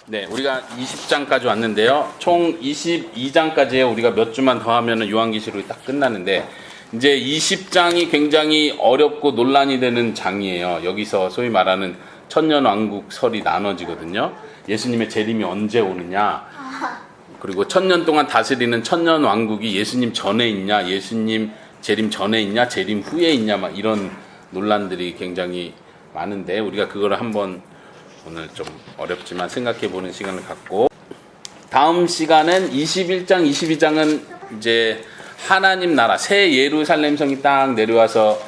네, 우리가 20장까지 왔는데요. 총 22장까지에 우리가 몇 주만 더 하면은 요한계시록이 딱 끝나는데, 이제 20장이 굉장히 어렵고 논란이 되는 장이에요. 여기서 소위 말하는 천년왕국설이 나눠지거든요. 예수님의 재림이 언제 오느냐, 그리고 천년 동안 다스리는 천년왕국이 예수님 전에 있냐, 예수님 재림 전에 있냐, 재림 후에 있냐, 막 이런 논란들이 굉장히 많은데, 우리가 그거를 한번 오늘 좀 어렵지만 생각해 보는 시간을 갖고, 다음 시간은 21장, 22장은 이제 하나님 나라, 새 예루살렘 성이 딱 내려와서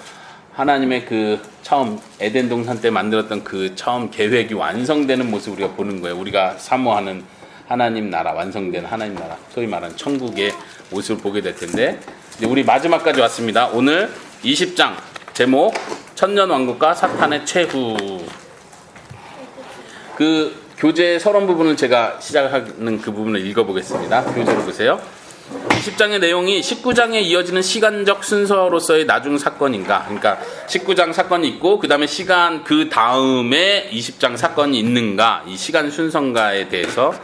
하나님의 그 처음 에덴 동산 때 만들었던 그 처음 계획이 완성되는 모습 우리가 보는 거예요. 우리가 사모하는 하나님 나라, 완성된 하나님 나라, 소위 말하는 천국의 모습을 보게 될 텐데, 이제 우리 마지막까지 왔습니다. 오늘 20장 제목 천년왕국과 사탄의 최후. 그 교재 서론 부분을 제가 시작하는 그 부분을 읽어보겠습니다. 교재로 보세요. 20장의 내용이 19장에 이어지는 시간적 순서로서의 나중 사건인가, 그러니까 19장 사건이 있고 그 다음에 시간 그 다음에 20장 사건이 있는가, 이 시간 순서인가에 대해서,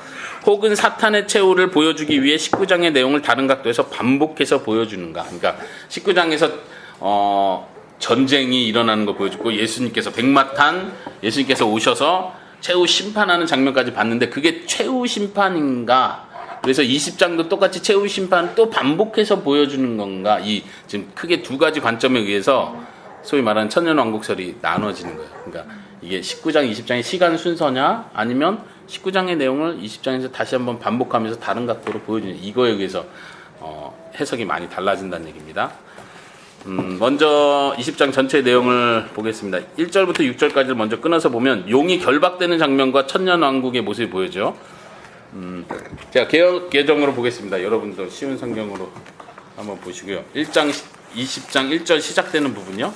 혹은 사탄의 최후를 보여주기 위해 19장의 내용을 다른 각도에서 반복해서 보여주는가. 그러니까 19장에서 전쟁이 일어나는 거 보여주고, 예수님께서 백마탄, 예수님께서 오셔서 최후 심판하는 장면까지 봤는데 그게 최후 심판인가? 그래서 20장도 똑같이 최후 심판 또 반복해서 보여주는 건가? 이 지금 크게 두 가지 관점에 의해서 소위 말하는 천년왕국설이 나눠지는 거예요. 그러니까 이게 19장, 20장의 시간 순서냐, 아니면 19장의 내용을 20장에서 다시 한번 반복하면서 다른 각도로 보여주는, 이거에 의해서 해석이 많이 달라진다는 얘기입니다. 먼저 20장 전체 내용을 보겠습니다. 1절부터 6절까지를 먼저 끊어서 보면 용이 결박되는 장면과 천년왕국의 모습이 보여죠. 제가 개정으로 보겠습니다. 여러분도 쉬운 성경으로 한번 보시고요. 1장 20장 1절 시작되는 부분요.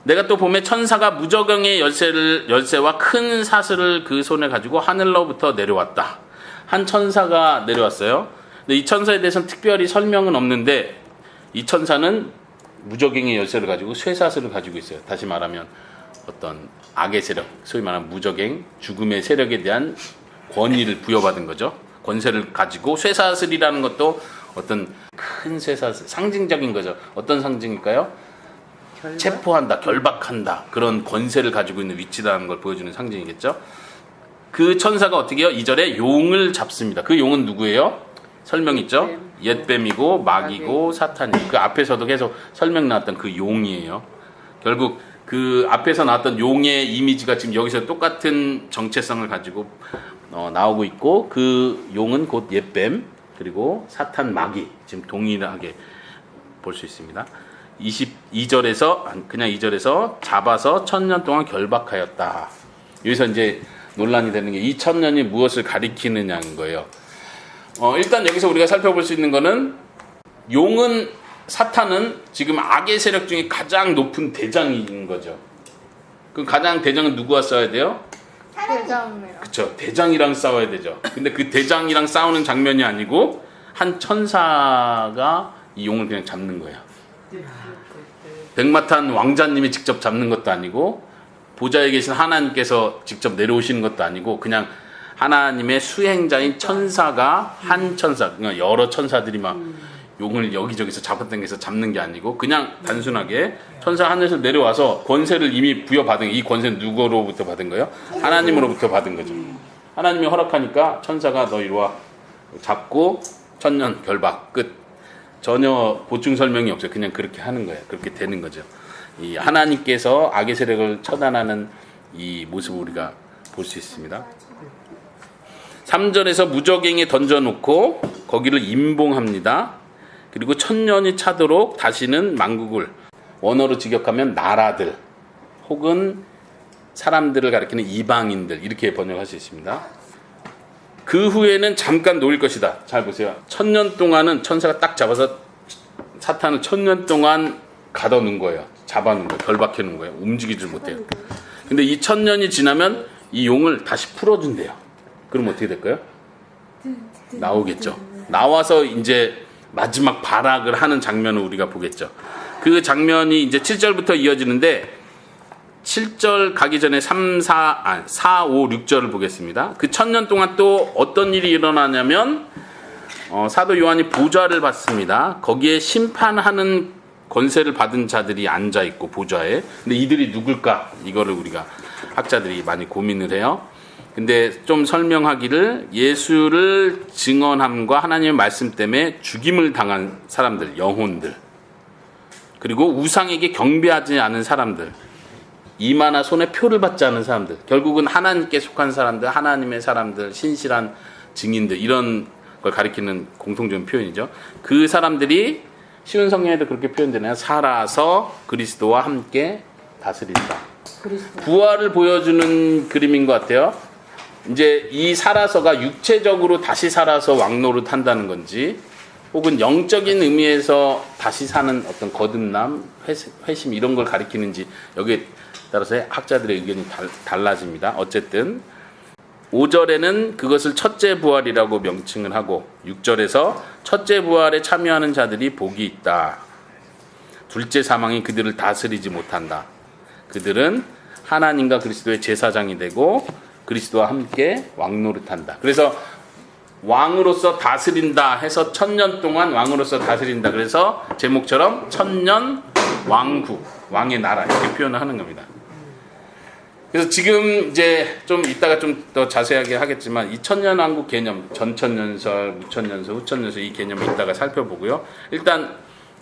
내가 또 봄에 천사가 무저경의 열쇠와 큰 사슬을 그 손에 가지고 하늘로부터 내려왔다. 한 천사가 내려왔어요. 근데 이 천사에 대해서는 특별히 설명은 없는데, 이 천사는 무저갱의 열쇠를 가지고 쇠사슬을 가지고 있어요. 다시 말하면 어떤 악의 세력, 소위 말하는 무저갱, 죽음의 세력에 대한 권위를 부여받은 거죠. 권세를 가지고, 쇠사슬이라는 것도 어떤 큰 쇠사슬, 상징적인 거죠. 어떤 상징일까요? 체포한다, 결박한다, 그런 권세를 가지고 있는 위치라는 걸 보여주는 상징이겠죠. 그 천사가 어떻게 해요? 2절에 용을 잡습니다. 그 용은 누구예요? 설명 있죠? 옛뱀이고 마귀고 사탄이고, 그 앞에서도 계속 설명 나왔던 그 용이에요. 결국 그 앞에서 나왔던 용의 이미지가 지금 여기서 똑같은 정체성을 가지고 나오고 있고, 그 용은 곧 옛뱀, 그리고 사탄, 마귀, 지금 동일하게 볼 수 있습니다. 22절에서 그냥 2절에서 잡아서 1000년 동안 결박하였다. 여기서 이제 논란이 되는 게 이 1000년이 무엇을 가리키느냐는 거예요. 일단 여기서 우리가 살펴볼 수 있는 거는, 용은, 사탄은 지금 악의 세력 중에 가장 높은 대장인 거죠. 그 가장 대장은 누구와 싸워야 돼요? 대장이랑. 그쵸, 대장이랑 싸워야 되죠. 근데 그 대장이랑 싸우는 장면이 아니고 한 천사가 이 용을 그냥 잡는 거예요. 백마탄 왕자님이 직접 잡는 것도 아니고, 보좌에 계신 하나님께서 직접 내려오시는 것도 아니고, 그냥 하나님의 수행자인 천사가, 한 천사, 그러니까 여러 천사들이 막 용을 여기저기서 잡아당겨서 잡는 게 아니고, 그냥 단순하게 천사 하늘에서 내려와서 권세를 이미 부여받은, 이 권세는 누구로부터 받은 거예요? 하나님으로부터 받은 거죠. 하나님이 허락하니까 천사가 너 이리 와, 잡고 1000년 결박 끝. 전혀 보충 설명이 없어요. 그냥 그렇게 하는 거예요. 그렇게 되는 거죠. 이 하나님께서 악의 세력을 처단하는 이 모습을 우리가 볼 수 있습니다. 3절에서 무저갱에 던져놓고 거기를 임봉합니다. 그리고 1000년이 차도록 다시는 만국을, 원어로 직역하면 나라들 혹은 사람들을 가리키는 이방인들, 이렇게 번역할 수 있습니다. 그 후에는 잠깐 놓일 것이다. 잘 보세요. 1000년 동안은 천사가 딱 잡아서 사탄을 1000년 동안 가둬놓은 거예요. 잡아놓은 거예요. 결박해 놓은 거예요. 움직이질 못해요. 근데 이 1000년이 지나면 이 용을 다시 풀어준대요. 그럼 어떻게 될까요? 나오겠죠. 나와서 이제 마지막 발악을 하는 장면을 우리가 보겠죠. 그 장면이 이제 7절부터 이어지는데, 7절 가기 전에 4, 5, 6절을 보겠습니다. 그 1000년 동안 또 어떤 일이 일어나냐면 사도 요한이 보좌를 봤습니다. 거기에 심판하는 권세를 받은 자들이 앉아 있고 보좌에. 근데 이들이 누굴까? 이거를 우리가 학자들이 많이 고민을 해요. 근데 좀 설명하기를 예수를 증언함과 하나님의 말씀 때문에 죽임을 당한 사람들, 영혼들. 그리고 우상에게 경배하지 않은 사람들. 이마나 손에 표를 받지 않은 사람들. 결국은 하나님께 속한 사람들, 하나님의 사람들, 신실한 증인들. 이런 걸 가리키는 공통적인 표현이죠. 그 사람들이 쉬운 성경에도 그렇게 표현되나요? 살아서 그리스도와 함께 다스린다. 부활을 보여주는 그림인 것 같아요. 이제 이 살아서가 육체적으로 다시 살아서 왕노릇 한다는 건지, 혹은 영적인 의미에서 다시 사는 어떤 거듭남, 회심 이런 걸 가리키는지 여기에 따라서 학자들의 의견이 달라집니다. 어쨌든 5절에는 그것을 첫째 부활이라고 명칭을 하고 6절에서 첫째 부활에 참여하는 자들이 복이 있다. 둘째 사망이 그들을 다스리지 못한다. 그들은 하나님과 그리스도의 제사장이 되고 그리스도와 함께 왕노릇한다. 그래서 왕으로서 다스린다 해서 1000년 동안 왕으로서 다스린다. 그래서 제목처럼 천년 왕국, 왕의 나라 이렇게 표현을 하는 겁니다. 그래서 지금 이제 좀 이따가 좀 더 자세하게 하겠지만 이 천년왕국 개념, 전천년설, 무천년설, 후천년설 이 개념을 이따가 살펴보고요. 일단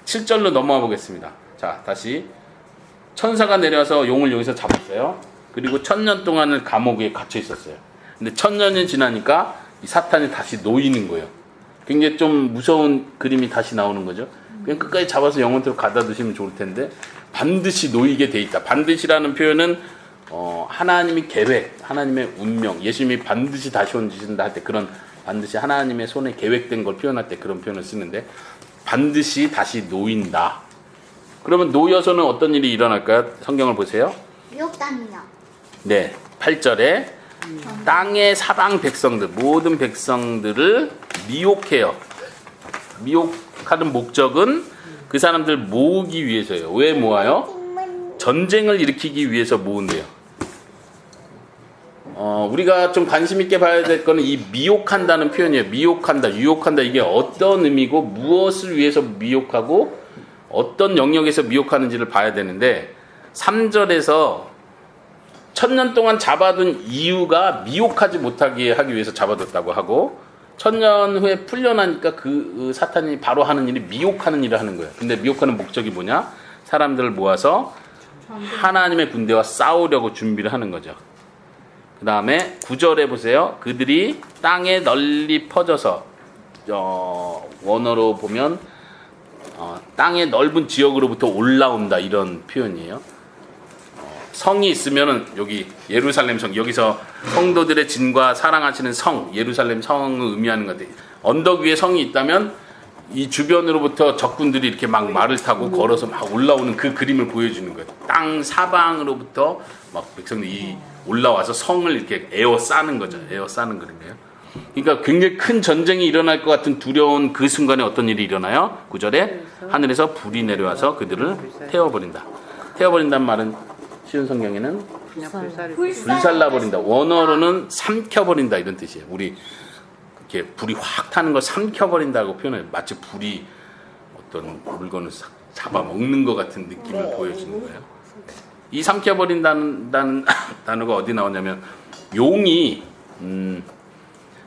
7절로 넘어가 보겠습니다. 자, 다시 천사가 내려와서 용을 여기서 잡았어요. 그리고 1000년 동안을 감옥에 갇혀 있었어요. 근데 1000년이 지나니까 이 사탄이 다시 놓이는 거예요. 굉장히 좀 무서운 그림이 다시 나오는 거죠. 그냥 끝까지 잡아서 영혼으로 가다 두시면 좋을 텐데 반드시 놓이게 돼 있다. 반드시라는 표현은 하나님의 계획, 하나님의 운명, 예수님이 반드시 다시 오신다 할 때 그런 반드시 하나님의 손에 계획된 걸 표현할 때 그런 표현을 쓰는데 반드시 다시 놓인다. 그러면 놓여서는 어떤 일이 일어날까요? 성경을 보세요. 미혹당이요. 네, 8절에 땅의 사방 백성들, 모든 백성들을 미혹해요. 미혹하는 목적은 그 사람들 모으기 위해서예요. 왜 모아요? 전쟁을 일으키기 위해서 모은대요. 우리가 좀 관심 있게 봐야 될 거는 이 미혹한다는 표현이에요. 미혹한다, 유혹한다. 이게 어떤 의미고 무엇을 위해서 미혹하고 어떤 영역에서 미혹하는지를 봐야 되는데 3절에서 1000년 동안 잡아둔 이유가 미혹하지 못하게 하기 위해서 잡아뒀다고 하고 1000년 후에 풀려나니까 그 사탄이 바로 하는 일이 미혹하는 일을 하는 거예요. 근데 미혹하는 목적이 뭐냐? 사람들을 모아서 하나님의 군대와 싸우려고 준비를 하는 거죠. 그 다음에 9절에 보세요. 그들이 땅에 널리 퍼져서 원어로 보면 땅의 넓은 지역으로부터 올라온다 이런 표현이에요. 성이 있으면은 여기 예루살렘 성, 여기서 성도들의 진과 사랑하시는 성, 예루살렘 성을 의미하는 것 같아요. 언덕 위에 성이 있다면 이 주변으로부터 적군들이 이렇게 막 말을 타고 걸어서 막 올라오는 그 그림을 보여주는 거예요. 땅 사방으로부터 막 백성들이 올라와서 성을 이렇게 에워싸는 거죠. 에워싸는 그림이에요. 그러니까 굉장히 큰 전쟁이 일어날 것 같은 두려운 그 순간에 어떤 일이 일어나요? 9절에 하늘에서 불이 내려와서 그들을 태워버린다. 태워버린다는 말은 쉬운 성경에는 불살라버린다. 원어로는 삼켜버린다 이런 뜻이에요. 우리 이렇게 불이 확 타는 걸 삼켜버린다고 표현해요. 마치 불이 어떤 물건을 잡아먹는 것 같은 느낌을 보여주는 거예요. 이 삼켜버린다는 단어가 어디 나오냐면 용이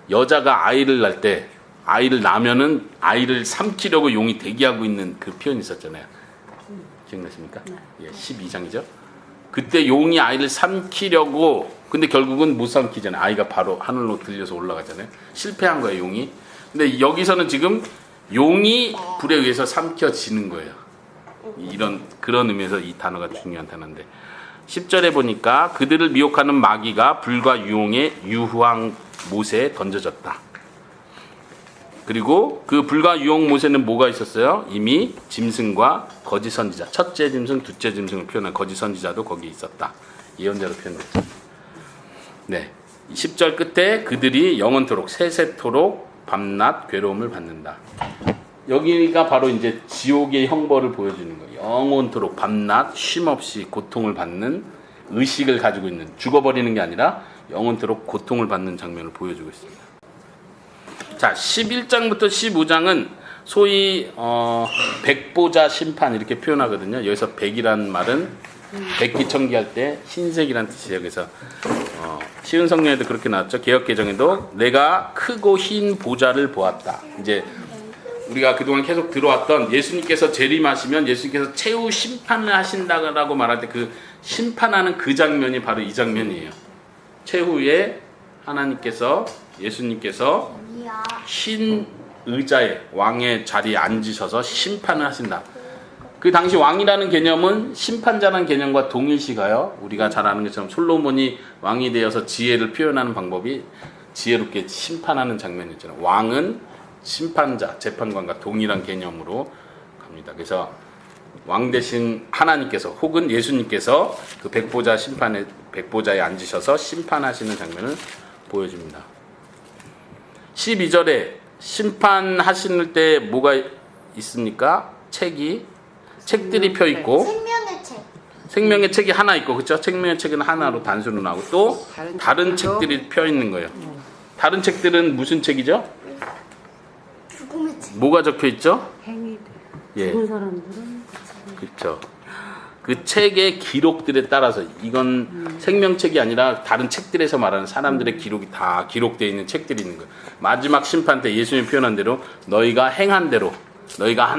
여자가 아이를 낳을 때 아이를 낳으면은 아이를 삼키려고 용이 대기하고 있는 그 표현이 있었잖아요. 기억나십니까? 예, 12장이죠. 그때 용이 아이를 삼키려고 근데 결국은 못 삼키잖아요. 아이가 바로 하늘로 들려서 올라가잖아요. 실패한 거예요, 용이. 근데 여기서는 지금 용이 불에 의해서 삼켜지는 거예요. 그런 의미에서 이 단어가 중요한 단어인데 10절에 보니까 그들을 미혹하는 마귀가 불과 유홍의 유황 못에 던져졌다. 그리고 그 불과 유황 못에는 뭐가 있었어요? 이미 짐승과 거짓 선지자, 첫째 짐승, 둘째 짐승을 표현한 거짓 선지자도 거기에 있었다. 예언자로 표현됐죠. 네, 10절 끝에 그들이 영원토록 세세토록 밤낮 괴로움을 받는다. 여기가 바로 이제 지옥의 형벌을 보여주는 거예요. 영원토록 밤낮 쉼없이 고통을 받는 의식을 가지고 있는, 죽어버리는 게 아니라 영원토록 고통을 받는 장면을 보여주고 있습니다. 자, 11장부터 15장은 소위 백보자 심판 이렇게 표현하거든요. 여기서 백이란 말은 백기천기할 때 흰색이란 뜻이에요. 그래서 쉬운 성경에도 그렇게 나왔죠. 개역개정에도 내가 크고 흰 보좌를 보았다. 이제 우리가 그동안 계속 들어왔던 예수님께서 재림하시면 예수님께서 최후 심판을 하신다고 말할 때 그 심판하는 그 장면이 바로 이 장면이에요. 최후에 하나님께서, 예수님께서 흰 의자에, 왕의 자리에 앉으셔서 심판을 하신다. 그 당시 왕이라는 개념은 심판자라는 개념과 동일시가요. 우리가 잘 아는 것처럼 솔로몬이 왕이 되어서 지혜를 표현하는 방법이 지혜롭게 심판하는 장면이잖아요. 왕은 심판자, 재판관과 동일한 개념으로 갑니다. 그래서 왕 대신 하나님께서 혹은 예수님께서 그 백보자에 앉으셔서 심판하시는 장면을 보여줍니다. 12절에 심판하실 때 뭐가 있습니까? 책들이 펴 있고 생명의 책. 생명의 책이 하나 있고, 그렇죠? 생명의 책은 하나로 단수로 나오고 또 다른 책들이 펴 있는 거예요. 다른 책들은 무슨 책이죠? 죽음의 책. 뭐가 적혀 있죠? 행위들. 예. 죽은 사람들은 그렇죠. 그 책의 기록들에 따라서 이건 생명책이 아니라 다른 책들에서 말하는 사람들의 기록이 다 기록되어 있는 책들이 있는 거예요. 마지막 심판 때 예수님이 표현한 대로 너희가 행한 대로 너희가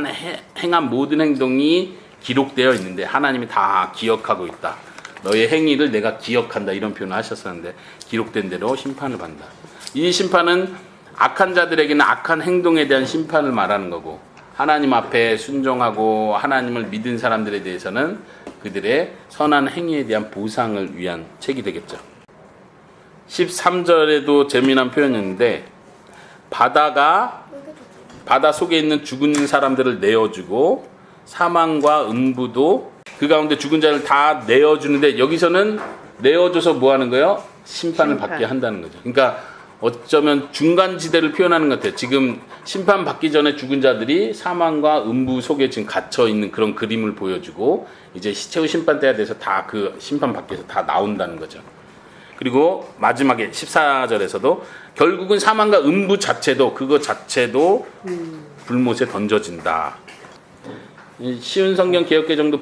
행한 모든 행동이 기록되어 있는데 하나님이 다 기억하고 있다. 너의 행위를 내가 기억한다. 이런 표현을 하셨었는데 기록된 대로 심판을 받는다. 이 심판은 악한 자들에게는 악한 행동에 대한 심판을 말하는 거고, 하나님 앞에 순종하고 하나님을 믿은 사람들에 대해서는 그들의 선한 행위에 대한 보상을 위한 책이 되겠죠. 13절에도 재미난 표현인데 바다 속에 있는 죽은 사람들을 내어주고 사망과 음부도 그 가운데 죽은 자를 다 내어주는데, 여기서는 내어줘서 뭐 하는 거예요? 심판을 받게 한다는 거죠. 그러니까 어쩌면 중간지대를 표현하는 것 같아요. 지금 심판 받기 전에 죽은 자들이 사망과 음부 속에 지금 갇혀 있는 그런 그림을 보여주고, 이제 최후 심판 때가 돼서 다 그 심판 받기 위해서 다 나온다는 거죠. 그리고 마지막에 14절에서도 결국은 사망과 음부 자체도 그거 자체도 불못에 던져진다. 쉬운 성경 개역개정도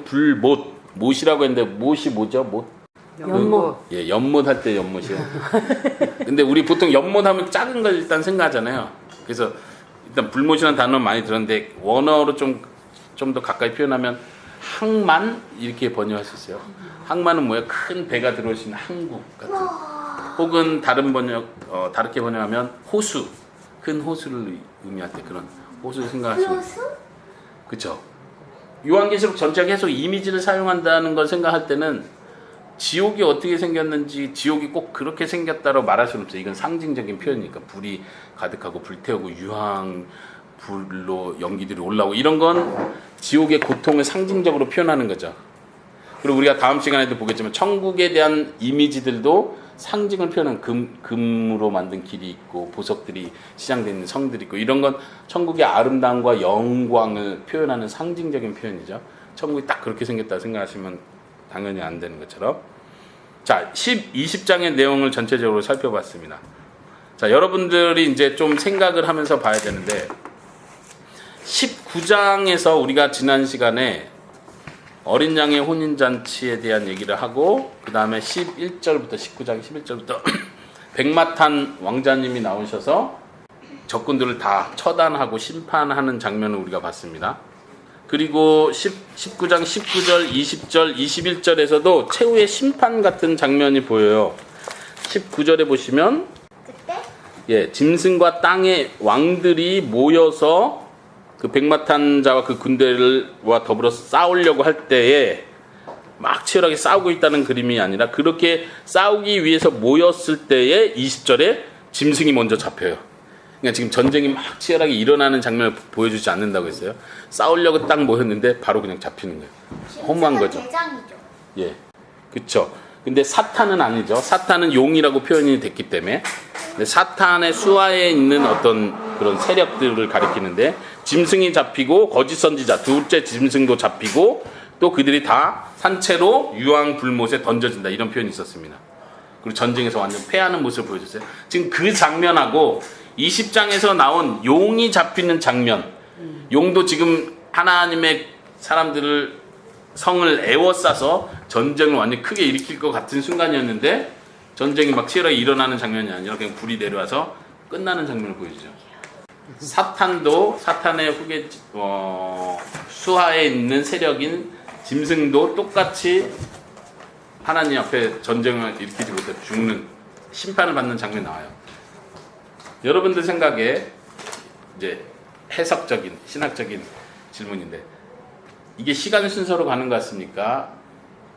못이라고 했는데 못이 뭐죠? 못? 연못. 예, 연못 할 때 연못이요. 근데 우리 보통 연못 하면 작은 걸 일단 생각하잖아요. 그래서 일단 불못이라는 단어는 많이 들었는데 원어로 좀 더 가까이 표현하면 항만 이렇게 번역할 수 있어요. 항만은 뭐예요? 큰 배가 들어올 수 있는 항구 같은. 혹은 다르게 번역하면 호수, 큰 호수를 의미할 때 그런 호수를 생각하시면. 그렇죠. 요한계시록 전체가 계속 이미지를 사용한다는 걸 생각할 때는 지옥이 어떻게 생겼는지, 지옥이 꼭 그렇게 생겼다고 말할 수는 없어요. 이건 상징적인 표현이니까. 불이 가득하고 불태우고 유황 불로 연기들이 올라오고 이런 건 지옥의 고통을 상징적으로 표현하는 거죠. 그리고 우리가 다음 시간에도 보겠지만 천국에 대한 이미지들도 상징을 표현하는 금으로 만든 길이 있고 보석들이 시장되어 있는 성들이 있고, 이런 건 천국의 아름다움과 영광을 표현하는 상징적인 표현이죠. 천국이 딱 그렇게 생겼다 생각하시면 당연히 안 되는 것처럼. 자, 20장의 내용을 전체적으로 살펴봤습니다. 자, 여러분들이 이제 좀 생각을 하면서 봐야 되는데, 19장에서 우리가 지난 시간에 어린 양의 혼인잔치에 대한 얘기를 하고, 그 다음에 11절부터 19장 11절부터 백마탄 왕자님이 나오셔서 적군들을 다 처단하고 심판하는 장면을 우리가 봤습니다. 그리고 19장 19절 20절 21절에서도 최후의 심판 같은 장면이 보여요. 19절에 보시면 짐승과 땅의 왕들이 모여서 그 백마탄 자와 그 군대와 더불어 싸우려고 할 때에 막 치열하게 싸우고 있다는 그림이 아니라, 그렇게 싸우기 위해서 모였을 때에 20절에 짐승이 먼저 잡혀요. 그러니까 지금 전쟁이 막 치열하게 일어나는 장면을 보여주지 않는다고 했어요. 싸우려고 딱 모였는데 바로 그냥 잡히는 거예요. 허무한 거죠. 대장이죠. 예, 그렇죠. 근데 사탄은 아니죠. 사탄은 용이라고 표현이 됐기 때문에. 근데 사탄의 수하에 있는 어떤 그런 세력들을 가리키는데, 짐승이 잡히고 거짓 선지자, 둘째 짐승도 잡히고, 또 그들이 다 산채로 유황 불못에 던져진다 이런 표현이 있었습니다. 그리고 전쟁에서 완전 패하는 모습을 보여줬어요. 지금 그 장면하고 20장에서 나온 용이 잡히는 장면, 용도 지금 하나님의 사람들을 성을 에워싸서 전쟁을 완전 크게 일으킬 것 같은 순간이었는데 전쟁이 막 치열하게 일어나는 장면이 아니라 그냥 불이 내려와서 끝나는 장면을 보여주죠. 사탄도 사탄의 수하에 있는 세력인 짐승도 똑같이 하나님 앞에 전쟁을 일으키지 못해 죽는 심판을 받는 장면이 나와요. 여러분들 생각에 이제 해석적인 신학적인 질문인데 이게 시간 순서로 가는 것 같습니까?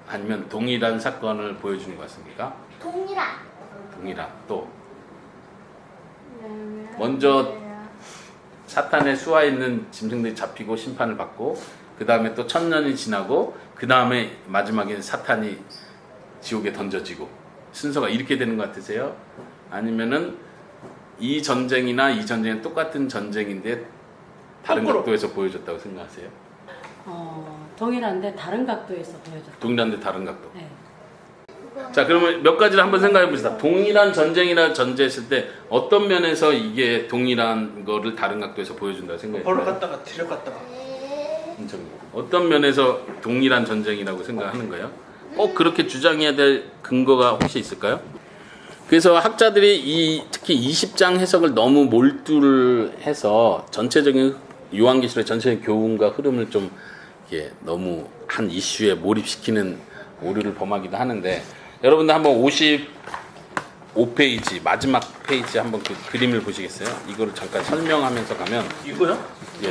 아니면 동일한 사건을 보여주는 것 같습니까? 동일한. 또 먼저 사탄의 수하에 있는 짐승들이 잡히고 심판을 받고 그 다음에 또 1000년이 지나고 그 다음에 마지막에 사탄이 지옥에 던져지고 순서가 이렇게 되는 것 같으세요? 아니면은 이 전쟁이나 이 전쟁은 똑같은 전쟁인데 다른 각도에서 보여줬다고 생각하세요? 동일한데 다른 각도에서 보여줬다. 동일한데 다른 각도. 네. 자, 그러면 몇 가지를 한번 생각해 봅시다. 동일한 전쟁이나 전제했을 때 어떤 면에서 이게 동일한 거를 다른 각도에서 보여준다고 생각해요? 벌로 갔다가 뒤로 갔다가. 어떤 면에서 동일한 전쟁이라고 생각하는 거예요? 꼭 그렇게 주장해야 될 근거가 혹시 있을까요? 그래서 학자들이 특히 20장 해석을 너무 몰두를 해서 전체적인 요한계시록의 전체적인 교훈과 흐름을 좀 이게 너무 한 이슈에 몰입시키는 오류를 범하기도 하는데 여러분들 한번 55페이지 마지막 페이지 한번 그 그림을 보시겠어요? 이거를 잠깐 설명하면서 가면 이거요? 예,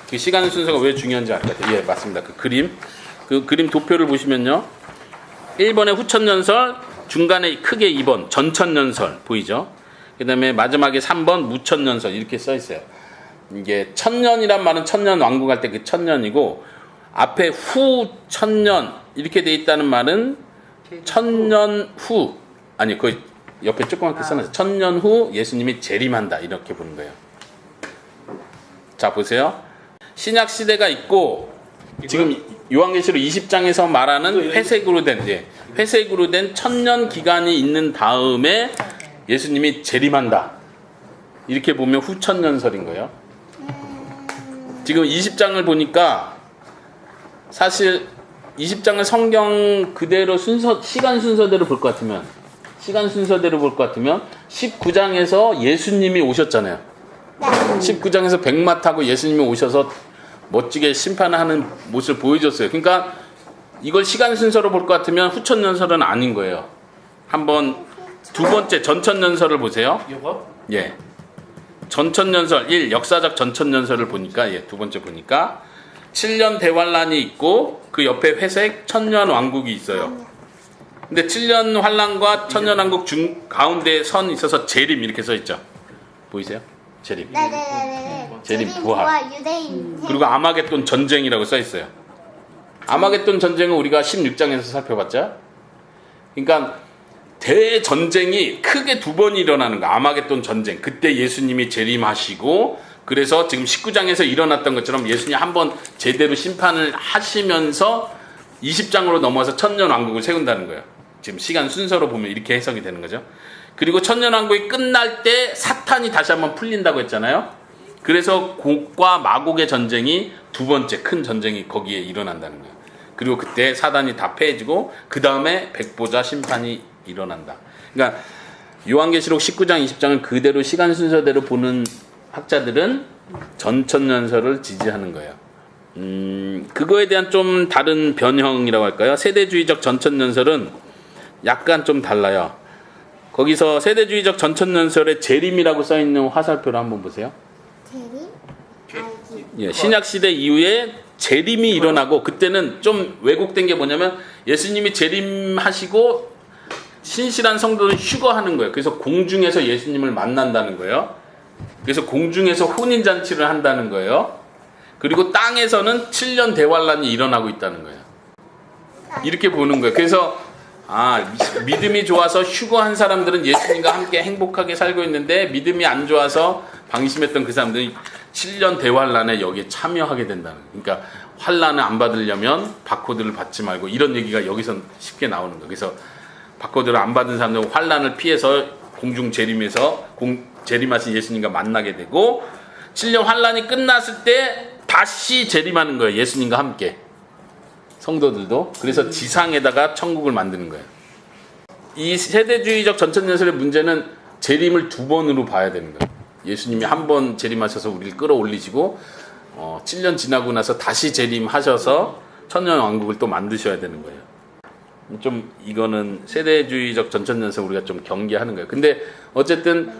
그 시간 순서가 왜 중요한지 알 것 같아요. 예, 맞습니다. 그 그림 도표를 보시면요, 1번에 후천년설, 중간에 크게 2번 전천년설 보이죠? 그 다음에 마지막에 3번 무천년설 이렇게 써 있어요. 이게 천년이란 말은 천년 왕국할 때 그 천년이고 앞에 후 천년 이렇게 돼 있다는 말은 천년 후 아니 그 옆에 조그맣게 써놨어요. 천년 후 예수님이 재림한다 이렇게 보는 거예요. 자 보세요. 신약 시대가 있고 지금 요한계시록 20장에서 말하는 회색으로 된 천년 기간이 있는 다음에 예수님이 재림한다. 이렇게 보면 후천년설인 거예요. 지금 20장을 보니까 사실 20장을 성경 그대로 시간 순서대로 볼 것 같으면 19장에서 예수님이 오셨잖아요. 19장에서 백마 타고 예수님이 오셔서 멋지게 심판을 하는 모습을 보여줬어요. 그러니까 이걸 시간 순서로 볼 것 같으면 후천년설은 아닌 거예요. 한번 두 번째 전천년설을 보세요. 이거? 예. 전천년설 1 역사적 전천년설을 보니까 두 번째 보니까 7년 대환란이 있고 그 옆에 회색 천년 왕국이 있어요. 근데 7년 환란과 천년 왕국 가운데 선 있어서 재림 이렇게 써 있죠. 보이세요? 재림. 네네네. 재림 부활. 유대인. 그리고 아마겟돈 전쟁이라고 써 있어요. 아마겟돈 전쟁은 우리가 16장에서 살펴봤죠. 그러니까 대전쟁이 크게 두 번 일어나는 거. 아마겟돈 전쟁. 그때 예수님이 재림하시고 그래서 지금 19장에서 일어났던 것처럼 예수님이 한번 제대로 심판을 하시면서 20장으로 넘어와서 천년 왕국을 세운다는 거예요. 지금 시간 순서로 보면 이렇게 해석이 되는 거죠. 그리고 천년 왕국이 끝날 때 사탄이 다시 한번 풀린다고 했잖아요. 그래서 곡과 마곡의 전쟁이 두 번째 큰 전쟁이 거기에 일어난다는 거예요. 그리고 그때 사단이 다 패해지고 그 다음에 백보자 심판이 일어난다. 그러니까 요한계시록 19장 20장을 그대로 시간 순서대로 보는 학자들은 전천년설을 지지하는 거예요. 그거에 대한 좀 다른 변형이라고 할까요? 세대주의적 전천년설은 약간 좀 달라요. 거기서 세대주의적 전천년설에 재림이라고 써있는 화살표를 한번 보세요. 예, 신약시대 이후에 재림이 일어나고 그때는 좀 왜곡된 게 뭐냐면 예수님이 재림하시고 신실한 성도는 휴거하는 거예요. 그래서 공중에서 예수님을 만난다는 거예요. 그래서 공중에서 혼인잔치를 한다는 거예요. 그리고 땅에서는 7년 대환란이 일어나고 있다는 거예요. 이렇게 보는 거예요. 그래서 믿음이 좋아서 휴거한 사람들은 예수님과 함께 행복하게 살고 있는데 믿음이 안 좋아서 방심했던 그 사람들이 7년 대환란에 여기에 참여하게 된다는 거예요. 그러니까 환란을 안 받으려면 바코드를 받지 말고 이런 얘기가 여기서 쉽게 나오는 거예요. 그래서 바코드를 안 받은 사람들은 환란을 피해서 공중 재림에서 재림하신 예수님과 만나게 되고 7년 환란이 끝났을 때 다시 재림하는 거예요. 예수님과 함께 성도들도. 그래서 지상에다가 천국을 만드는 거예요. 이 세대주의적 전천년설의 문제는 재림을 두 번으로 봐야 되는 거예요. 예수님이 한 번 재림하셔서 우리를 끌어올리시고 7년 지나고 나서 다시 재림하셔서 천년왕국을 또 만드셔야 되는 거예요. 좀 이거는 세대주의적 전천년설 우리가 좀 경계하는 거예요. 근데 어쨌든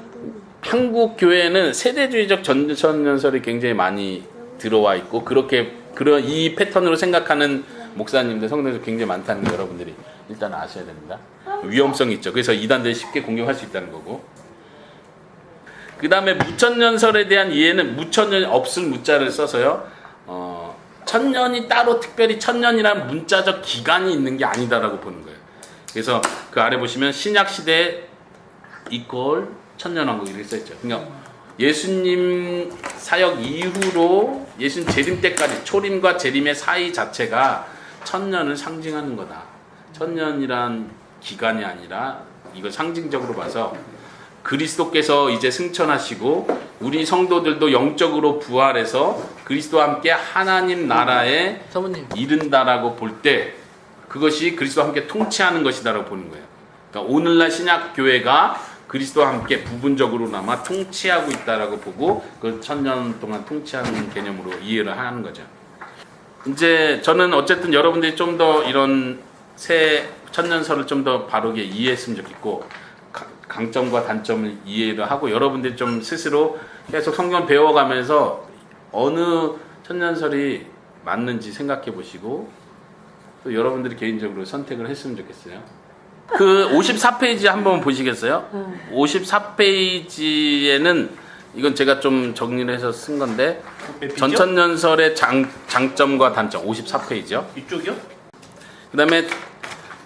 한국 교회는 세대주의적 전천년설이 굉장히 많이 들어와 있고 그렇게 그런 이 패턴으로 생각하는 목사님들 성도들 굉장히 많다는 거 여러분들이 일단 아셔야 됩니다. 위험성이 있죠. 그래서 이단들이 쉽게 공격할 수 있다는 거고. 그 다음에 무천년설에 대한 이해는 무천년 없을 무자를 써서요. 천년이 따로 특별히 천년이라는 문자적 기간이 있는 게 아니다라고 보는 거예요. 그래서 그 아래 보시면 신약 시대 이퀄 천년왕국 이렇게 써있죠. 그러니까 예수님 사역 이후로 예수님 재림 때까지 초림과 재림의 사이 자체가 천년을 상징하는 거다. 천년이란 기간이 아니라 이거 상징적으로 봐서 그리스도께서 이제 승천하시고 우리 성도들도 영적으로 부활해서 그리스도와 함께 하나님 나라에 이른다라고 볼 때 그것이 그리스도와 함께 통치하는 것이다라고 보는 거예요. 그러니까 오늘날 신약 교회가 그리스도와 함께 부분적으로나마 통치하고 있다라고 보고 그 천년 동안 통치하는 개념으로 이해를 하는 거죠. 이제 저는 어쨌든 여러분들이 좀 더 이런 새 천년설을 좀 더 바르게 이해했으면 좋겠고 강점과 단점을 이해를 하고 여러분들이 좀 스스로 계속 성경 배워가면서 어느 천년설이 맞는지 생각해 보시고 또 여러분들이 개인적으로 선택을 했으면 좋겠어요. 그 54페이지 한번 보시겠어요? 54페이지에는 이건 제가 좀 정리를 해서 쓴 건데 전천년설의 장점과 단점 54페이지요. 이쪽이요? 그 다음에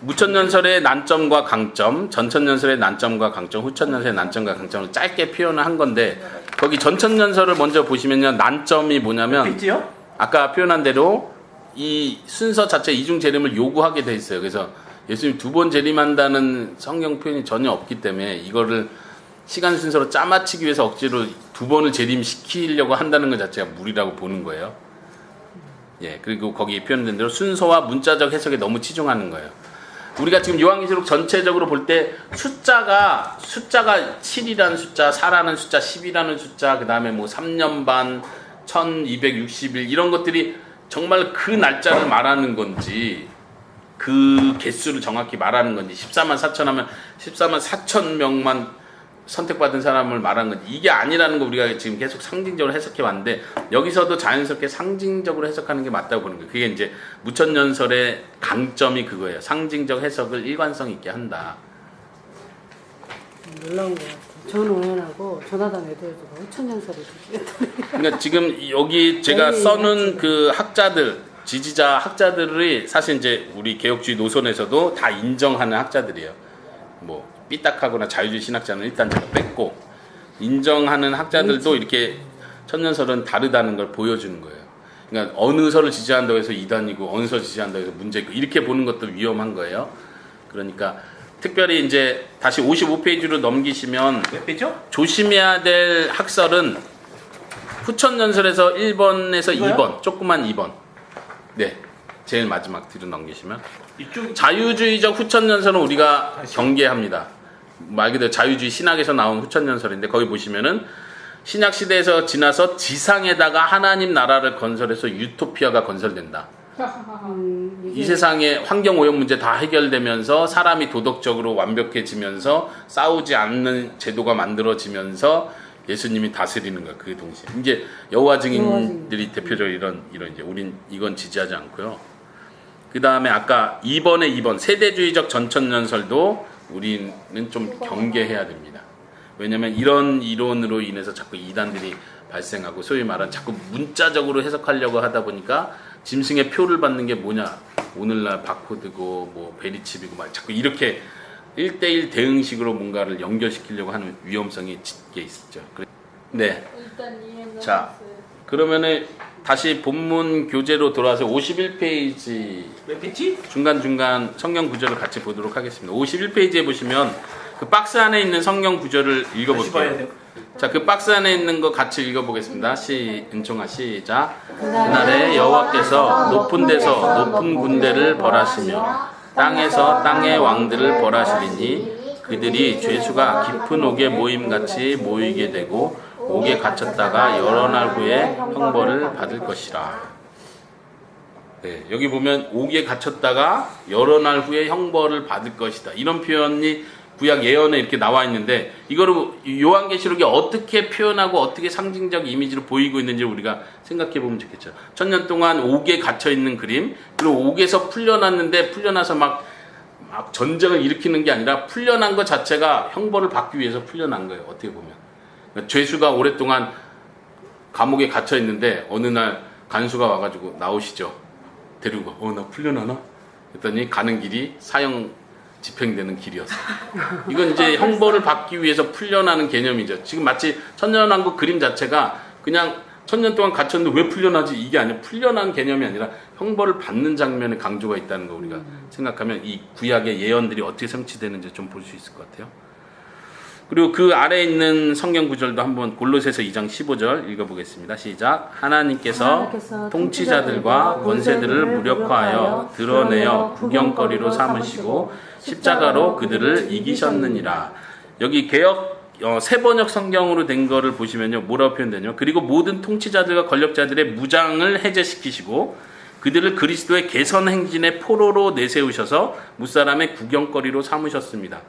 무천년설의 난점과 강점, 전천년설의 난점과 강점, 후천년설의 난점과 강점을 짧게 표현을 한 건데 거기 전천년설을 먼저 보시면요. 난점이 뭐냐면 있지요? 아까 표현한 대로 이 순서 자체 이중 재림을 요구하게 돼 있어요. 그래서 예수님 두 번 재림한다는 성경 표현이 전혀 없기 때문에 이거를 시간 순서로 짜맞추기 위해서 억지로 두 번을 재림시키려고 한다는 것 자체가 무리라고 보는 거예요. 예, 그리고 거기 표현된 대로 순서와 문자적 해석에 너무 치중하는 거예요. 우리가 지금 요한계시록 전체적으로 볼 때 숫자가 7이라는 숫자, 4라는 숫자, 10이라는 숫자, 그 다음에 뭐 3년 반, 1260일 이런 것들이 정말 그 날짜를 말하는 건지 그 개수를 정확히 말하는 건지 14만 4천 하면 14만 4천 명만 선택받은 사람을 말하는 건지 이게 아니라는 거 우리가 지금 계속 상징적으로 해석해 왔는데 여기서도 자연스럽게 상징적으로 해석하는 게 맞다고 보는 거예요. 그게 이제 무천년설의 강점이 그거예요. 상징적 해석을 일관성 있게 한다. 놀라운 것 같아요. 전오연하고 조나단 에드워즈가 후천년설을 주시겠다는. 그러니까 지금 여기 제가 써놓은 그 학자들 지지자 학자들이 사실 이제 우리 개혁주의 노선에서도 다 인정하는 학자들이에요. 뭐 삐딱하거나 자유주의 신학자는 일단 제가 뺐고 인정하는 학자들도 이렇게 천년설은 다르다는 걸 보여주는 거예요. 그러니까 어느 설을 지지한다고 해서 이단이고 어느 설을 지지한다고 해서 문제 있고 이렇게 보는 것도 위험한 거예요. 그러니까 특별히 이제 다시 55페이지로 넘기시면 몇 페이지요? 조심해야 될 학설은 후천년설에서 1번에서 이거요? 2번 조그만 2번 네 제일 마지막 뒤로 넘기시면 이쪽 자유주의적 후천년설은 우리가 경계합니다. 말 그대로 자유주의 신학에서 나온 후천년설인데 거기 보시면은 신약 시대에서 지나서 지상에다가 하나님 나라를 건설해서 유토피아가 건설된다. 이 세상의 환경 오염 문제 다 해결되면서 사람이 도덕적으로 완벽해지면서 싸우지 않는 제도가 만들어지면서 예수님이 다스리는 거야. 그 동시에 이제 여호와 증인들이 대표적으로 이런 이제 우린 이건 지지하지 않고요. 그 다음에 아까 2번 세대주의적 전천년설도 우리는 좀 경계해야 됩니다. 왜냐하면 이런 이론으로 인해서 자꾸 이단들이 발생하고 소위 말하는 자꾸 문자적으로 해석하려고 하다 보니까 짐승의 표를 받는 게 뭐냐 오늘날 바코드고 뭐 베리칩이고 막 자꾸 이렇게 1대1 대응식으로 뭔가를 연결시키려고 하는 위험성이 짙게 있었죠. 네. 일단 이해는 자, 그러면은 다시 본문 교재로 돌아와서 51페이지 PT? 중간중간 성경 구절을 같이 보도록 하겠습니다. 51페이지에 보시면 그 박스 안에 있는 성경 구절을 다시 봐야 읽어볼게요. 돼요. 자, 그 박스 안에 있는 거 같이 읽어보겠습니다. 은총아 시작. 그날에 여호와께서 높은 데서 높은 군대를 벌하시며 땅에서 땅의 왕들을 벌하시리니 그들이 죄수가 깊은 옥에 모임같이 모이게 되고 옥에 갇혔다가 여러 날 후에 형벌을 받을 것이라. 네, 여기 보면 옥에 갇혔다가 여러 날 후에 형벌을 받을 것이다. 이런 표현이 구약 예언에 이렇게 나와 있는데 이거를 요한계시록이 어떻게 표현하고 어떻게 상징적 이미지로 보이고 있는지 우리가 생각해 보면 좋겠죠. 1000년 동안 옥에 갇혀 있는 그림, 그리고 옥에서 풀려났는데 풀려나서 막 전쟁을 일으키는 게 아니라 풀려난 것 자체가 형벌을 받기 위해서 풀려난 거예요. 어떻게 보면. 죄수가 오랫동안 감옥에 갇혀 있는데 어느 날 간수가 와가지고 나오시죠. 데리고 나 풀려나나? 했더니 가는 길이 사형 집행되는 길이었어요. 이건 이제 형벌을 받기 위해서 풀려나는 개념이죠. 지금 마치 천년왕국 그림 자체가 그냥 1000년 동안 갇혔는데 왜 풀려나지? 이게 아니라 풀려난 개념이 아니라 형벌을 받는 장면에 강조가 있다는 거 우리가 생각하면 이 구약의 예언들이 어떻게 성취되는지 좀 볼 수 있을 것 같아요. 그리고 그 아래에 있는 성경 구절도 한번 골로새서 2장 15절 읽어보겠습니다. 시작. 하나님께서 통치자들과 권세들을 무력화하여 드러내어 구경거리로 삼으시고 십자가로 그들을 이기셨느니라. 여기 개역 세번역 성경으로 된 거를 보시면요, 뭐라고 표현되냐면 그리고 모든 통치자들과 권력자들의 무장을 해제시키시고 그들을 그리스도의 개선 행진의 포로로 내세우셔서 무사람의 구경거리로 삼으셨습니다.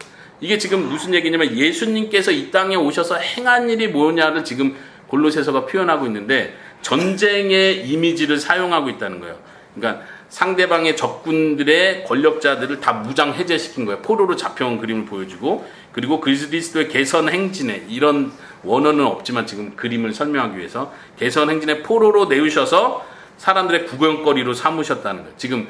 이게 지금 무슨 얘기냐면 예수님께서 이 땅에 오셔서 행한 일이 뭐냐를 지금 골로새서가 표현하고 있는데 전쟁의 이미지를 사용하고 있다는 거예요. 그러니까 상대방의 적군들의 권력자들을 다 무장 해제시킨 거예요. 포로로 잡혀온 그림을 보여주고, 그리고 그리스도의 개선 행진에, 이런 원어는 없지만 지금 그림을 설명하기 위해서 개선 행진의 포로로 내우셔서 사람들의 구경거리로 삼으셨다는 거예요. 지금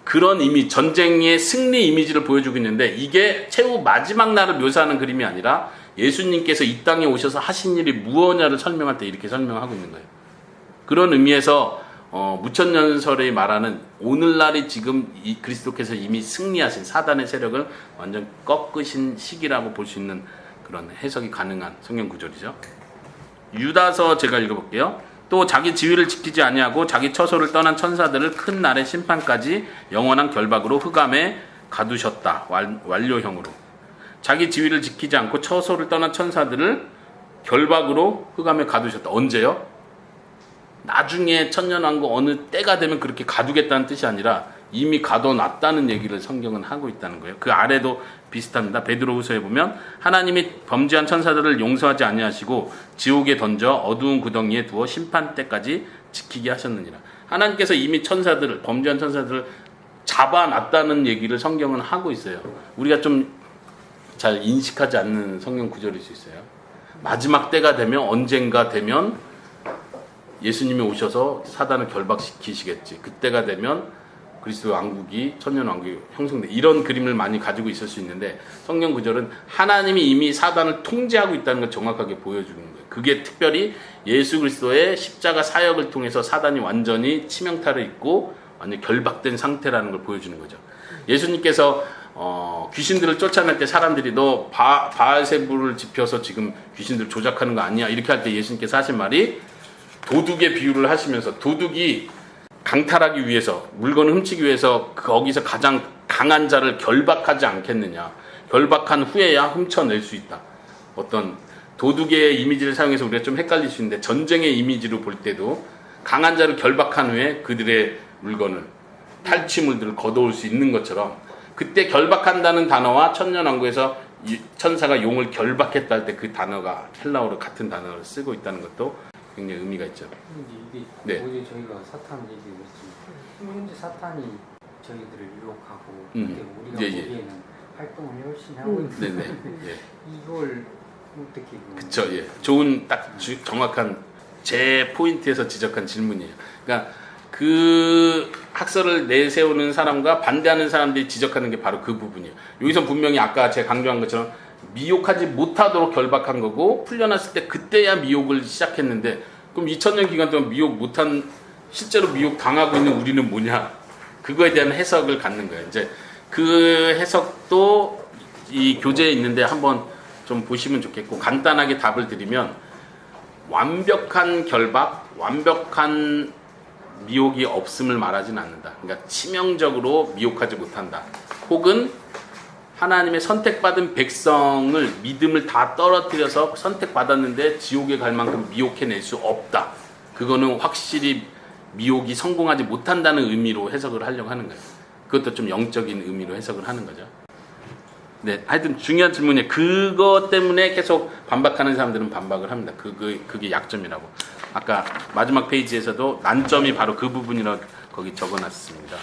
그런 이미 전쟁의 승리 이미지를 보여주고 있는데 이게 최후 마지막 날을 묘사하는 그림이 아니라 예수님께서 이 땅에 오셔서 하신 일이 무엇냐를 설명할 때 이렇게 설명하고 있는 거예요. 그런 의미에서 무천년설이 말하는 오늘날이 지금 이 그리스도께서 이미 승리하신 사단의 세력을 완전 꺾으신 시기라고 볼 수 있는 그런 해석이 가능한 성경 구절이죠. 유다서 제가 읽어볼게요. 또 자기 지위를 지키지 아니하고 자기 처소를 떠난 천사들을 큰 날의 심판까지 영원한 결박으로 흑암에 가두셨다. 완료형으로. 자기 지위를 지키지 않고 처소를 떠난 천사들을 결박으로 흑암에 가두셨다. 언제요? 나중에 천년왕국 어느 때가 되면 그렇게 가두겠다는 뜻이 아니라 이미 가둬놨다는 얘기를 성경은 하고 있다는 거예요. 그 아래도 비슷합니다. 베드로후서에 보면 하나님이 범죄한 천사들을 용서하지 아니하시고 지옥에 던져 어두운 구덩이에 두어 심판 때까지 지키게 하셨느니라. 하나님께서 이미 천사들을, 범죄한 천사들을 잡아놨다는 얘기를 성경은 하고 있어요. 우리가 좀 잘 인식하지 않는 성경 구절일 수 있어요. 마지막 때가 되면, 언젠가 되면 예수님이 오셔서 사단을 결박시키시겠지. 그때가 되면 그리스도 왕국이, 천년 왕국이 형성돼, 이런 그림을 많이 가지고 있을 수 있는데 성경 구절은 하나님이 이미 사단을 통제하고 있다는 걸 정확하게 보여주는 거예요. 그게 특별히 예수 그리스도의 십자가 사역을 통해서 사단이 완전히 치명타를 입고 완전히 결박된 상태라는 걸 보여주는 거죠. 예수님께서 귀신들을 쫓아낼 때 사람들이 너 바알세불을 지펴서 지금 귀신들 조작하는 거 아니야? 이렇게 할 때 예수님께서 하신 말이 도둑의 비유를 하시면서, 도둑이 강탈하기 위해서, 물건을 훔치기 위해서 거기서 가장 강한 자를 결박하지 않겠느냐. 결박한 후에야 훔쳐낼 수 있다. 어떤 도둑의 이미지를 사용해서 우리가 좀 헷갈릴 수 있는데 전쟁의 이미지로 볼 때도 강한 자를 결박한 후에 그들의 물건을, 탈취물들을 거둬올 수 있는 것처럼 그때 결박한다는 단어와 천년왕국에서 천사가 용을 결박했다 할 때 그 단어가 헬라어로 같은 단어를 쓰고 있다는 것도 굉장히 의미가 있죠. 이게 네. 오히려 저희가 사탄 얘기했지만 현재 사탄이 저희들을 유혹하고 근데 우리가 예, 예. 보기에는 활동을 열심히 하고 있는데 네네. 예. 이걸 어떻게 그쵸. 예. 좋은 딱 정확한 제 포인트에서 지적한 질문이에요. 그러니까 그 학설을 내세우는 사람과 반대하는 사람들이 지적하는 게 바로 그 부분이에요. 여기서 분명히 아까 제가 강조한 것처럼 미혹하지 못하도록 결박한 거고 풀려났을 때 그때야 미혹을 시작했는데 그럼 2000년 기간 동안 미혹 못한 실제로 미혹 당하고 있는 우리는 뭐냐? 그거에 대한 해석을 갖는 거예요. 이제 그 해석도 이 교재에 있는데 한번 좀 보시면 좋겠고 간단하게 답을 드리면 완벽한 결박, 완벽한 미혹이 없음을 말하진 않는다. 그러니까 치명적으로 미혹하지 못한다. 혹은 하나님의 선택받은 백성을 믿음을 다 떨어뜨려서 선택받았는데 지옥에 갈 만큼 미혹해낼 수 없다. 그거는 확실히 미혹이 성공하지 못한다는 의미로 해석을 하려고 하는 거예요. 그것도 좀 영적인 의미로 해석을 하는 거죠. 네, 하여튼 중요한 질문이에요. 그것 때문에 계속 반박하는 사람들은 반박을 합니다. 그게 약점이라고. 아까 마지막 페이지에서도 난점이 바로 그 부분이라고 거기 적어놨습니다.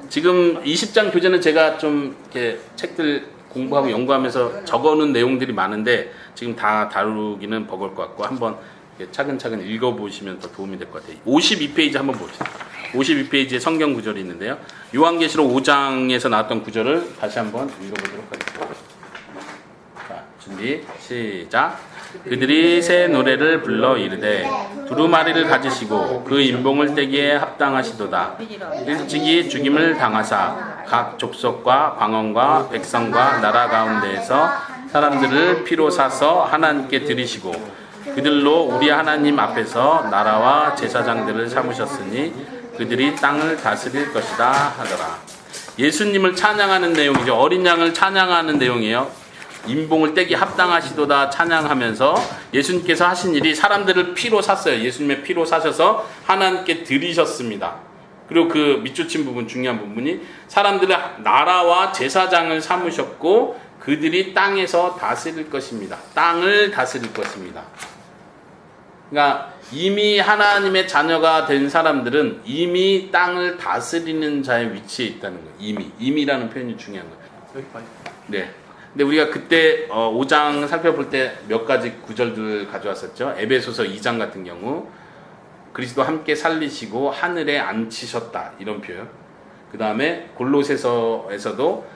지금 20장 교재는 제가 좀 이렇게 책들 공부하고 연구하면서 적어놓은 내용들이 많은데 지금 다 다루기는 버거울 것 같고 한번 차근차근 읽어보시면 더 도움이 될 것 같아요. 52페이지 한번 봅시다. 52페이지에 성경 구절이 있는데요. 요한계시록 5장에서 나왔던 구절을 다시 한번 읽어보도록 하겠습니다. 자, 준비, 시작. 그들이 새 노래를 불러 이르되 두루마리를 가지시고 그 인봉을 떼기에 합당하시도다. 일찍이 죽임을 당하사 각 족속과 방언과 백성과 나라 가운데에서 사람들을 피로 사서 하나님께 드리시고 그들로 우리 하나님 앞에서 나라와 제사장들을 삼으셨으니 그들이 땅을 다스릴 것이다 하더라. 예수님을 찬양하는 내용이죠. 어린 양을 찬양하는 내용이에요. 인봉을 떼기 합당하시도다 찬양하면서 예수님께서 하신 일이 사람들을 피로 샀어요. 예수님의 피로 사셔서 하나님께 드리셨습니다. 그리고 그 밑줄친 부분, 중요한 부분이 사람들의 나라와 제사장을 삼으셨고 그들이 땅에서 다스릴 것입니다. 땅을 다스릴 것입니다. 그러니까 이미 하나님의 자녀가 된 사람들은 이미 땅을 다스리는 자의 위치에 있다는 거예요. 이미라는 표현이 중요한 거예요. 여기 봐요. 네. 근데 우리가 그때 5장 살펴볼 때 몇 가지 구절들을 가져왔었죠. 에베소서 2장 같은 경우 그리스도 함께 살리시고 하늘에 앉히셨다 이런 표현. 그 다음에 골로새서에서도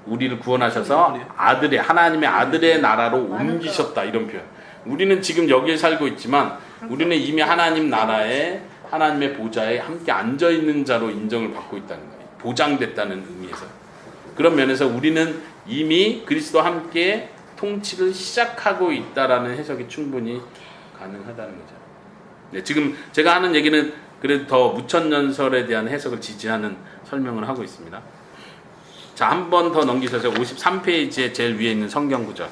우리를 구원하셔서 아들의 하나님의 아들의 나라로 옮기셨다 이런 표현. 우리는 지금 여기에 살고 있지만 우리는 이미 하나님 나라에 하나님의 보좌에 함께 앉아 있는 자로 인정을 받고 있다는 거예요. 보장됐다는 의미에서. 그런 면에서 우리는 이미 그리스도와 함께 통치를 시작하고 있다라는 해석이 충분히 가능하다는 거죠. 네, 지금 제가 하는 얘기는 그래도 더 무천년설에 대한 해석을 지지하는 설명을 하고 있습니다. 자, 한 번 더 넘기셔서 53페이지에 제일 위에 있는 성경 구절.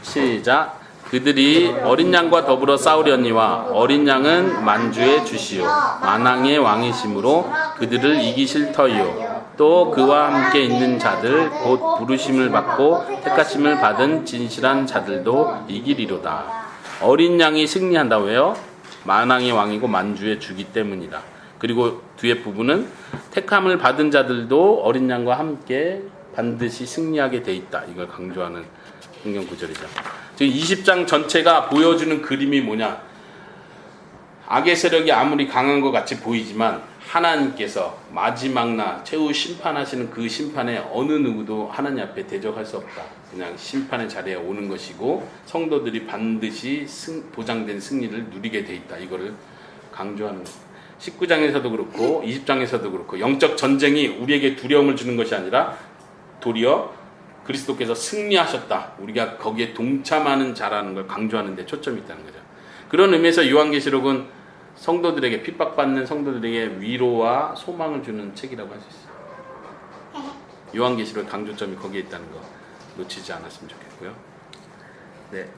시작. 그들이 어린 양과 더불어 싸우려니와 어린 양은 만주의 주시요 만왕의 왕이심으로 그들을 이기실 터이요 또 그와 함께 있는 자들 곧 부르심을 받고 택하심을 받은 진실한 자들도 이기리로다. 어린 양이 승리한다. 왜요? 만왕의 왕이고 만주의 주기 때문이다. 그리고 뒤에 부분은 택함을 받은 자들도 어린 양과 함께 반드시 승리하게 돼 있다. 이걸 강조하는 성경 구절이죠. 지금 20장 전체가 보여주는 그림이 뭐냐? 악의 세력이 아무리 강한 것 같이 보이지만 하나님께서 마지막 날 최후 심판하시는 그 심판에 어느 누구도 하나님 앞에 대적할 수 없다. 그냥 심판의 자리에 오는 것이고 성도들이 반드시 보장된 승리를 누리게 돼 있다. 이거를 강조하는 거예요. 19장에서도 그렇고 20장에서도 그렇고 영적 전쟁이 우리에게 두려움을 주는 것이 아니라 도리어 그리스도께서 승리하셨다. 우리가 거기에 동참하는 자라는 걸 강조하는 데 초점이 있다는 거죠. 그런 의미에서 요한계시록은 성도들에게 핍박받는 성도들에게 위로와 소망을 주는 책이라고 할 수 있어요. 요한계시록 강조점이 거기에 있다는 거 놓치지 않았으면 좋겠고요. 네,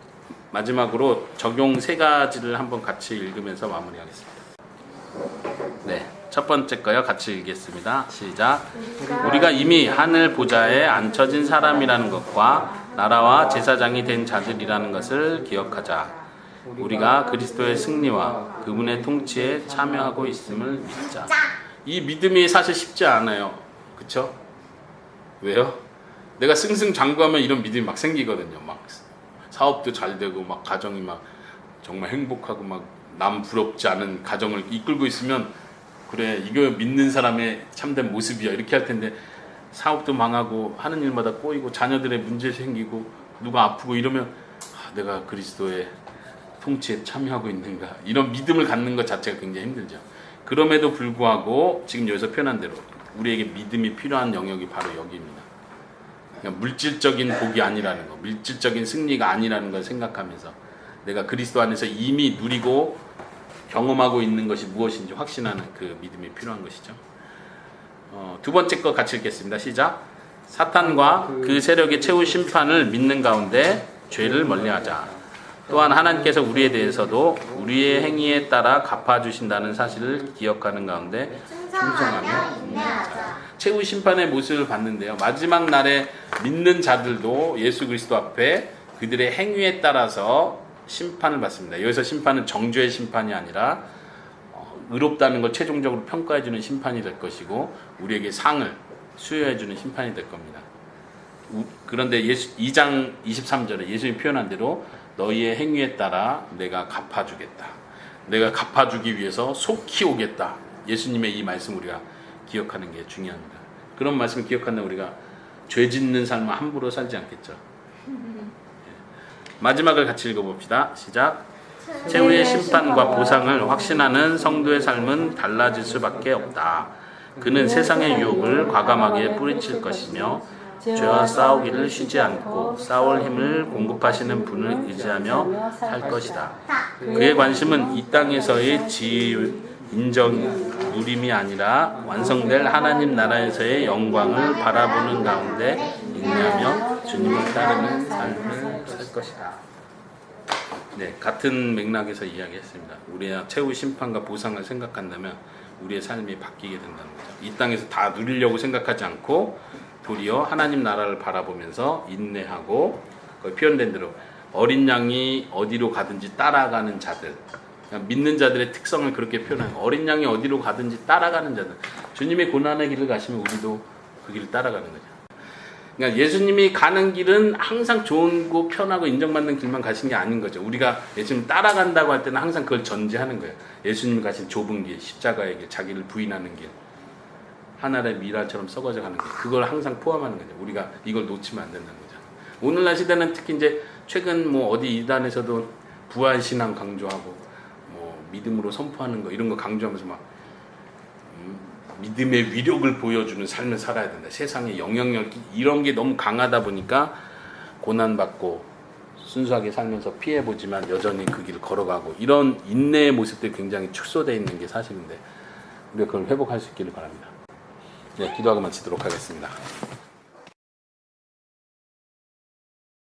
마지막으로 적용 3가지를 한번 같이 읽으면서 마무리하겠습니다. 네, 첫 번째 거요. 같이 읽겠습니다. 시작. 우리가 이미 하늘 보좌에 앉혀진 사람이라는 것과 나라와 제사장이 된 자들이라는 것을 기억하자. 우리가 그리스도의 승리와 그분의 통치에 참여하고 있음을 믿자. 이 믿음이 사실 쉽지 않아요. 그쵸? 왜요? 내가 승승장구하면 이런 믿음이 막 생기거든요. 막 사업도 잘 되고 막 가정이 막 정말 행복하고 막 남 부럽지 않은 가정을 이끌고 있으면 그래 이거 믿는 사람의 참된 모습이야 이렇게 할 텐데 사업도 망하고 하는 일마다 꼬이고 자녀들의 문제 생기고 누가 아프고 이러면 내가 그리스도의 통치에 참여하고 있는가 이런 믿음을 갖는 것 자체가 굉장히 힘들죠. 그럼에도 불구하고 지금 여기서 표현한 대로 우리에게 믿음이 필요한 영역이 바로 여기입니다. 그냥 물질적인 복이 아니라는 거, 물질적인 승리가 아니라는 걸 생각하면서 내가 그리스도 안에서 이미 누리고 경험하고 있는 것이 무엇인지 확신하는 그 믿음이 필요한 것이죠. 두 번째 거 같이 읽겠습니다. 시작. 사탄과 그 세력의 최후 심판을 믿는 가운데 죄를 멀리하자. 또한 하나님께서 우리에 대해서도 우리의 행위에 따라 갚아주신다는 사실을 기억하는 가운데 충성하며 인내하자. 최후 심판의 모습을 봤는데요. 마지막 날에 믿는 자들도 예수 그리스도 앞에 그들의 행위에 따라서 심판을 받습니다. 여기서 심판은 정죄의 심판이 아니라 의롭다는 걸 최종적으로 평가해주는 심판이 될 것이고 우리에게 상을 수여해주는 심판이 될 겁니다. 그런데 2장 23절에 예수님이 표현한 대로 너희의 행위에 따라 내가 갚아주겠다. 내가 갚아주기 위해서 속히 오겠다. 예수님의 이 말씀 우리가 기억하는 게 중요합니다. 그런 말씀을 기억한다면 우리가 죄 짓는 삶을 함부로 살지 않겠죠. 마지막을 같이 읽어봅시다. 시작. 최후의 심판과 보상을 확신하는 성도의 삶은 달라질 수밖에 없다. 그는 세상의 유혹을 과감하게 뿌리칠 것이며 죄와 싸우기를 쉬지 않고 싸울 힘을 공급하시는 분을 의지하며 살 것이다. 그의 관심은 이 땅에서의 지위, 인정, 누림이 아니라 완성될 하나님 나라에서의 영광을 바라보는 가운데 인내하며 주님을 따르는 삶을 살 것이다. 네, 같은 맥락에서 이야기했습니다. 우리가 최후 심판과 보상을 생각한다면 우리의 삶이 바뀌게 된다는 거죠. 이 땅에서 다 누리려고 생각하지 않고 도리어 하나님 나라를 바라보면서 인내하고 거기 표현된 대로 어린 양이 어디로 가든지 따라가는 자들, 믿는 자들의 특성을 그렇게 표현하는 어린 양이 어디로 가든지 따라가는 자들. 주님의 고난의 길을 가시면 우리도 그 길을 따라가는 거죠. 그러니까 예수님이 가는 길은 항상 좋은 편하고 인정받는 길만 가신 게 아닌 거죠. 우리가 예수님 따라간다고 할 때는 항상 그걸 전제하는 거예요. 예수님이 가신 좁은 길, 십자가의 길, 자기를 부인하는 길, 하늘의 미라처럼 썩어져 가는 길, 그걸 항상 포함하는 거죠. 우리가 이걸 놓치면 안 된다는 거죠. 오늘날 시대는 특히 이제 최근 뭐 어디 이단에서도 부활 신앙 강조하고 뭐 믿음으로 선포하는 거 이런 거 강조하면서 막 믿음의 위력을 보여주는 삶을 살아야 된다. 세상의 영향력 이런 게 너무 강하다 보니까 고난받고 순수하게 살면서 피해보지만 여전히 그 길을 걸어가고 이런 인내의 모습들이 굉장히 축소되어 있는 게 사실인데 우리가 그걸 회복할 수 있기를 바랍니다. 네, 기도하고 마치도록 하겠습니다.